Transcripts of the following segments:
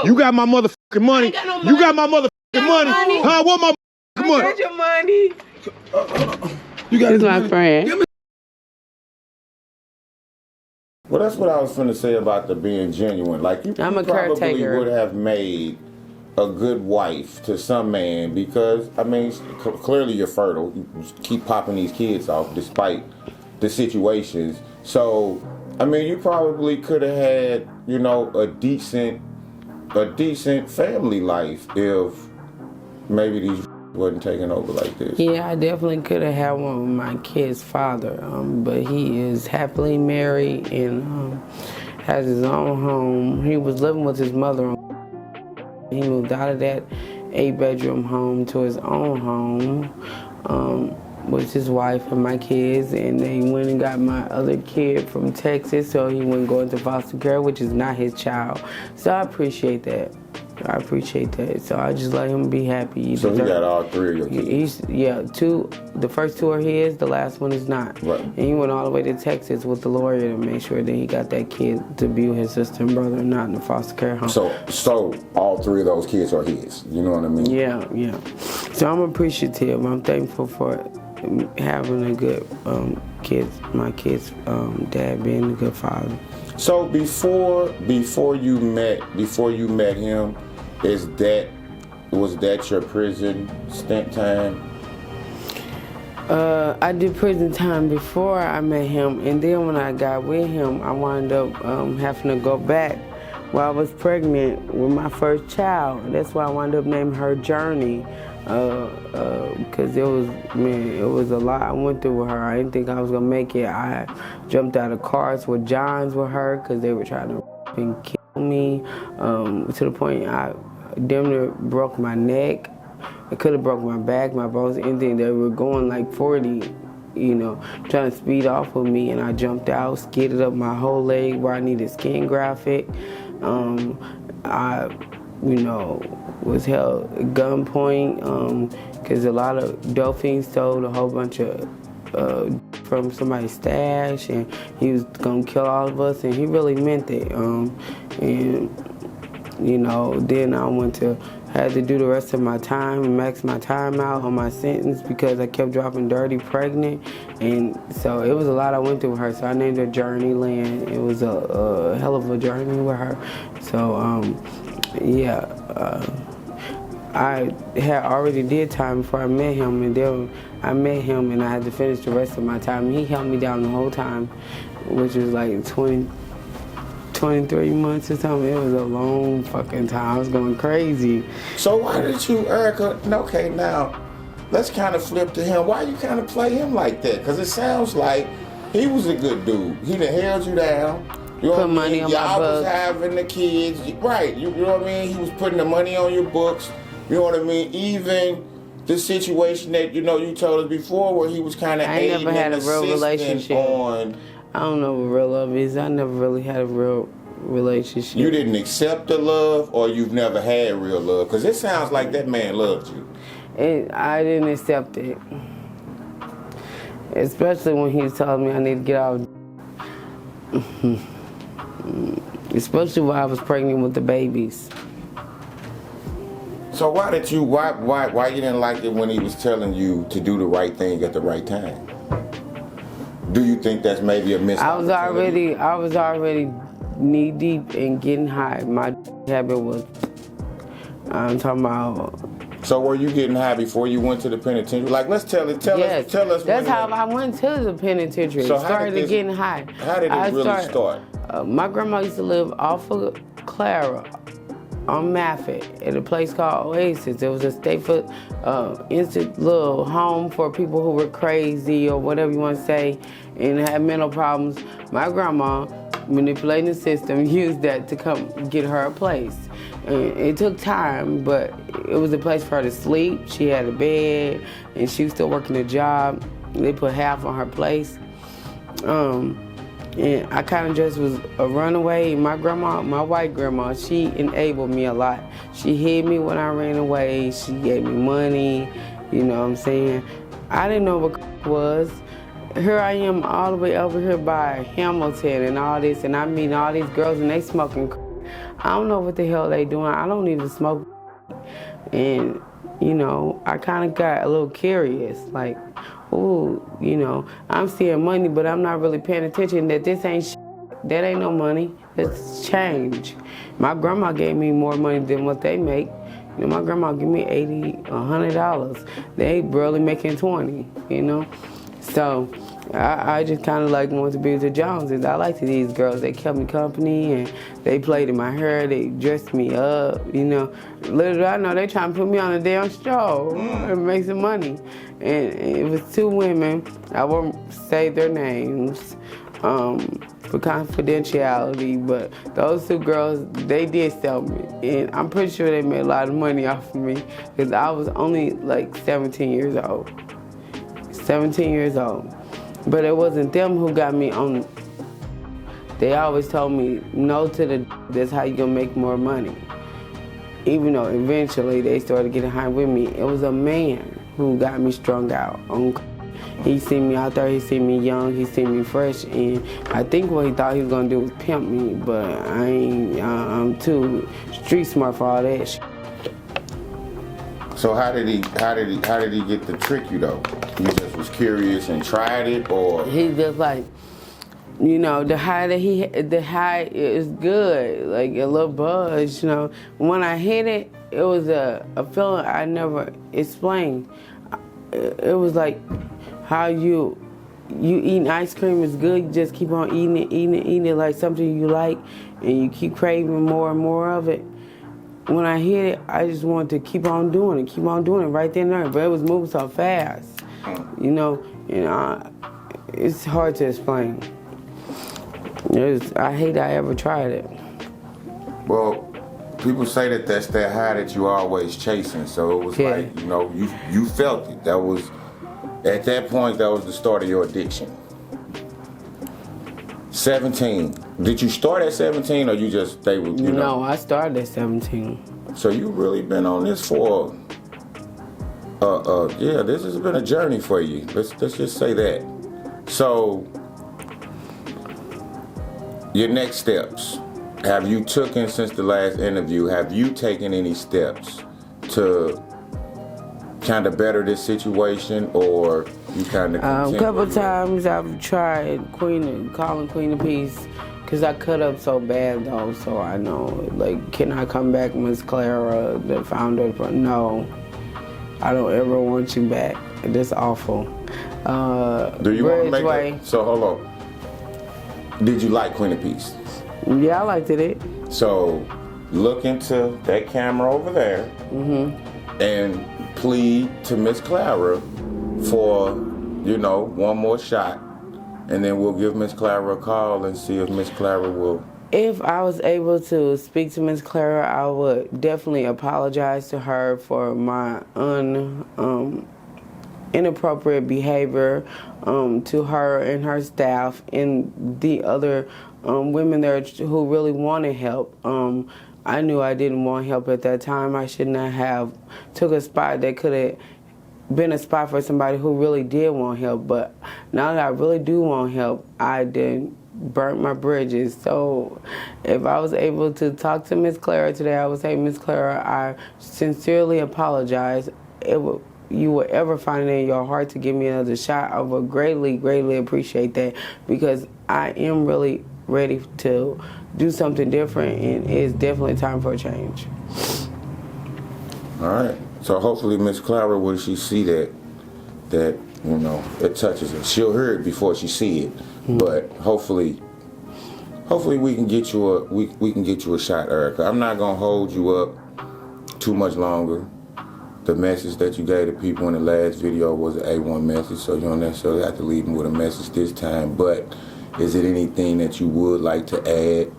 You got my motherfucking money. No money. You got my motherfucking money. Huh? What my money? I got your money. You got He's my friend. Well, that's what I was finna say about the being genuine. Like, you I'm a probably caretaker. would have made a good wife to some man because, I mean, clearly you're fertile. You keep popping these kids off despite the situations. So, I mean, you probably could have had, you know, a decent family life if maybe these wasn't taking over like this. Yeah, I definitely could have had one with my kid's father, but he is happily married and has his own home. He was living with his mother. He moved out of that 8-bedroom home to his own home with his wife and my kids, and they went and got my other kid from Texas, so he wouldn't go into foster care, which is not his child. So I appreciate that. So I just let him be happy. So he got all 3 of your kids? The first 2 are his, the last one is not. Right. And he went all the way to Texas with the lawyer to make sure that he got that kid to be with his sister and brother, not in the foster care home. So all 3 of those kids are his, you know what I mean? Yeah. So I'm appreciative. I'm thankful for having a good my kid's dad being a good father. So before you met him, was that your prison stint time? I did prison time before I met him, and then when I got with him, I wound up having to go back while I was pregnant with my first child. That's why I wound up naming her Journey, because it was a lot I went through with her. I didn't think I was gonna make it. I jumped out of cars with Johns with her because they were trying to kill me, to the point I damn near broke my neck. It could have broke my back, my bones, anything. They were going like 40, you know, trying to speed off of me, and I jumped out, skidded up my whole leg where I needed skin graphic. I, was held at gunpoint because a lot of dolphins stole a whole bunch of from somebody's stash, and he was gonna kill all of us, and he really meant it. Then I had to do the rest of my time and max my time out on my sentence because I kept dropping dirty pregnant, and so it was a lot I went through with her. So I named her Journeyland. It was a hell of a journey with her. So I had already did time before I met him, and then I met him and I had to finish the rest of my time. He held me down the whole time, which was like 23 months or something. It was a long fucking time. I was going crazy. So why did you, Erica, okay, now, let's kind of flip to him. Why you kind of play him like that? Because it sounds like he was a good dude. He done held you down. You know Put money on my books. Y'all was having the kids. Right, you know what I mean? He was putting the money on your books. You know what I mean? Even the situation that, you told us before where he was kind of aiding never had a real relationship. I don't know what real love is. I never really had a real relationship. You didn't accept the love, or you've never had real love? Because it sounds like that man loved you. I didn't accept it. Especially when he was telling me I need to get out. Especially when I was pregnant with the babies. So why you didn't like it when he was telling you to do the right thing at the right time? Do you think that's maybe a misopportunity? I was already knee deep in getting high. My habit was, I'm talking about. So were you getting high before you went to the penitentiary? Like, tell us. That's how I went to the penitentiary. So started getting high. How did it really start? My grandma used to live off of Clara on Maffett at a place called Oasis. It was a Stateford instant little home for people who were crazy or whatever you want to say and had mental problems. My grandma, manipulating the system, used that to come get her a place. And it took time, but it was a place for her to sleep. She had a bed, and she was still working a job. They put half on her place. And I kind of just was a runaway. My grandma, my white grandma, she enabled me a lot. She hid me when I ran away. She gave me money, you know what I'm saying? I didn't know what was. Here I am all the way over here by Hamilton and all this, and I meet all these girls and they smoking. I don't know what the hell they doing. I don't even smoke. And, you know, I kind of got a little curious, like, ooh, you know, I'm seeing money, but I'm not really paying attention that this ain't shit. That ain't no money. It's change. My grandma gave me more money than what they make. You know, my grandma give me $80, $100. They barely making 20, you know? So I just kind of like wanted to be with the Joneses. I liked these girls. They kept me company and they played in my hair. They dressed me up, you know. Little did I know they trying to put me on a damn show and make some money. And it was two women. I won't say their names for confidentiality, but those two girls, they did sell me. And I'm pretty sure they made a lot of money off of me because I was only like 17 years old. 17 years old. But it wasn't them who got me on. They always told me, no to the, that's how you gonna make more money. Even though eventually they started getting high with me, it was a man who got me strung out. He seen me out there, he seen me young, he seen me fresh, and I think what he thought he was gonna do was pimp me, but I'm too street smart for all that shit. So how did he get to trick you though? You just was curious and tried it, or he just like, you know, the high is good, like a little buzz, you know. When I hit it, it was a feeling I never explained. It was like how you eating ice cream is good. You just keep on eating it like something you like, and you keep craving more and more of it. When I hit it, I just wanted to keep on doing it right then and there. But it was moving so fast, you know. It's hard to explain. I hate I ever tried it. Well, people say that that's that high that you always chasing. So it was like, you know, you felt it. That was, at that point, that was the start of your addiction. 17. Did you start at 17 or you just stay with, you know? No, I started at 17. So you really been on this for, yeah, this has been a journey for you. Let's just say that. So, your next steps. Have you taken, since the last interview, have you taken any steps to kind of better this situation, or you kind of a couple times I've tried calling Queen of Peace, because I cut up so bad though, so I know, like, can I come back, Miss Clara, the founder? No, I don't ever want you back. That's awful. Do you want to make it? So hold on. Did you like Queen of Peace? Yeah, I liked it. So look into that camera over there and plead to Miss Clara for, you know, one more shot, and then we'll give Miss Clara a call and see if Miss Clara will. If I was able to speak to Miss Clara, I would definitely apologize to her for my inappropriate behavior to her and her staff and the other women there who really wanted help. I knew I didn't want help at that time. I should not have took a spot that could have been a spot for somebody who really did want help. But now that I really do want help, I didn't burn my bridges. So if I was able to talk to Miss Clara today, I would say, Miss Clara, I sincerely apologize. You will ever find it in your heart to give me another shot, I would greatly, greatly appreciate that, because I am really ready to do something different, and it's definitely time for a change. All right. So hopefully Miss Clara, when she see that you know, it touches her, she'll hear it before she see it. But hopefully we can get you a shot, Erica. I'm not gonna hold you up too much longer. The message that you gave the people in the last video was an A1 message, so you don't necessarily have to leave them with a message this time. But is it anything that you would like to add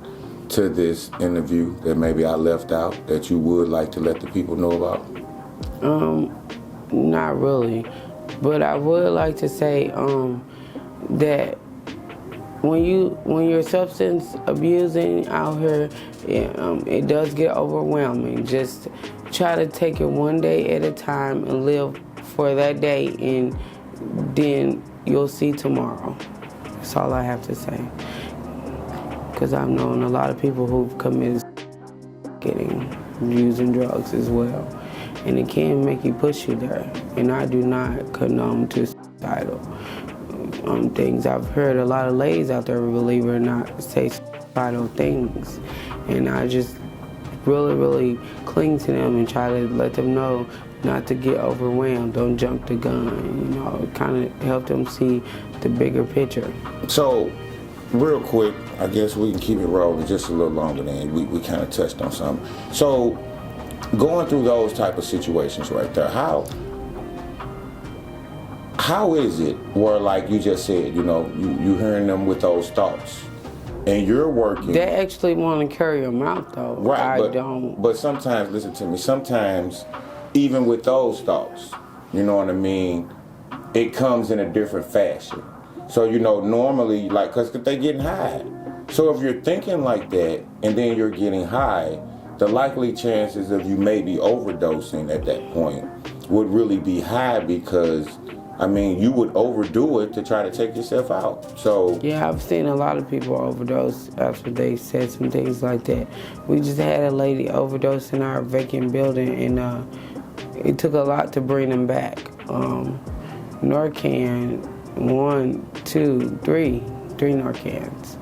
to this interview that maybe I left out that you would like to let the people know about? Not really. But I would like to say that when you're substance abusing out here, it does get overwhelming. Just try to take it one day at a time and live for that day, and then you'll see tomorrow. That's all I have to say. Because I've known a lot of people who've committed using drugs as well. And it can make you push you there. And I do not condone to suicidal things. I've heard a lot of ladies out there, believe it or not, say suicidal things. And I just really cling to them and try to let them know not to get overwhelmed, don't jump the gun, you know, kind of help them see the bigger picture. So, real quick, I guess we can keep it rolling just a little longer than we kind of touched on something. So, going through those type of situations right there, how is it where, like you just said, you know, you hearing them with those thoughts and you're working? They actually want to carry them out though. Right, I don't. But sometimes, listen to me, sometimes even with those thoughts, you know what I mean, it comes in a different fashion. So, you know, normally, like, because they're getting high. So if you're thinking like that and then you're getting high, the likely chances of you maybe overdosing at that point would really be high because, I mean, you would overdo it to try to take yourself out. So yeah, I've seen a lot of people overdose after they said some things like that. We just had a lady overdose in our vacant building, and it took a lot to bring them back. Narcan, 1, 2, 3 Narcans.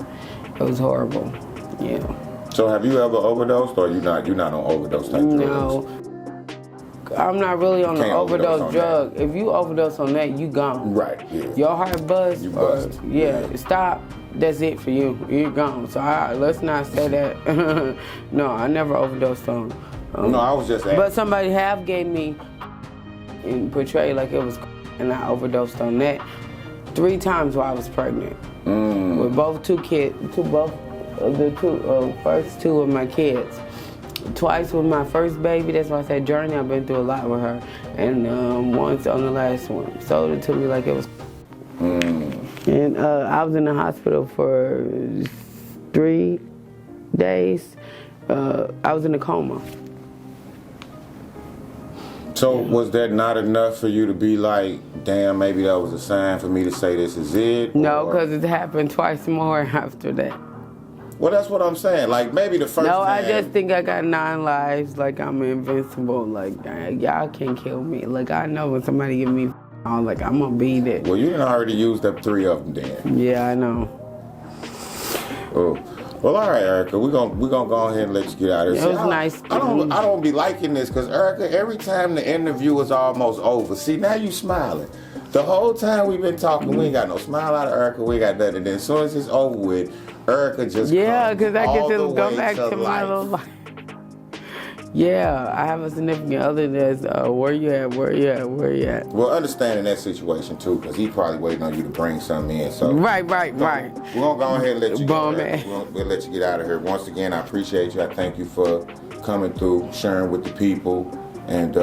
It was horrible. Yeah. So have you ever overdosed, or you're not on overdose type drugs? No. I'm not really on the overdose on drug. that. If you overdose on that, you gone. Right. Yeah. Your heart bust. You bust. Stop. That's it for you. You're gone. So let's not say that. No, I never overdosed on. No, I was just asking. But somebody have gave me and portrayed like it was, and I overdosed on that 3 times while I was pregnant with both first two of my kids. Twice with my first baby. That's why I said journey. I've been through a lot with her, and once on the last one. Sold it to me like it was. And I was in the hospital for 3 days. I was in a coma. So was that not enough for you to be like, damn, maybe that was a sign for me to say this is it? No, because it happened twice more after that. Well, that's what I'm saying. Like, maybe the first No, time... I just think I got 9 lives. Like, I'm invincible. Like, y'all can't kill me. Like, I know when somebody give me on, like, I'm going to beat it. Well, you done already used up 3 of them then. Yeah, I know. Oh. Well, all right, Erica, we're gonna go ahead and let you get out of here. It was nice. I don't be liking this because, Erica, every time the interview is almost over, see, now you smiling. The whole time we've been talking, we ain't got no smile out of Erica, we ain't got nothing. Then as soon as it's over with, Erica just because I get to go way back to my little life. Yeah, I have a significant other that's, where you at? Well, understanding that situation, too, because he probably waiting on you to bring something in. So Right. We're going to go ahead and let you go. We'll let you get out of here. Once again, I appreciate you. I thank you for coming through, sharing with the people, and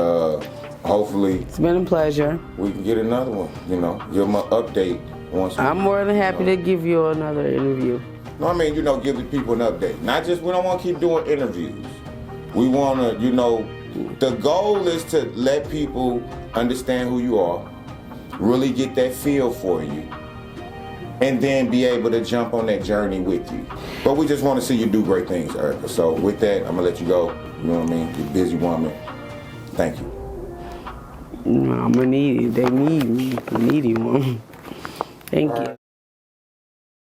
hopefully... It's been a pleasure. We can get another one, you know, give them an update once. I'm more than happy to give you another interview. No, I mean, give the people an update. Not just, we don't want to keep doing interviews. We want to, the goal is to let people understand who you are, really get that feel for you, and then be able to jump on that journey with you. But we just want to see you do great things, Erica. So with that, I'm going to let you go. You know what I mean? You're a busy woman. Thank you. I'm going to need it. They need me. A needy woman. Thank you.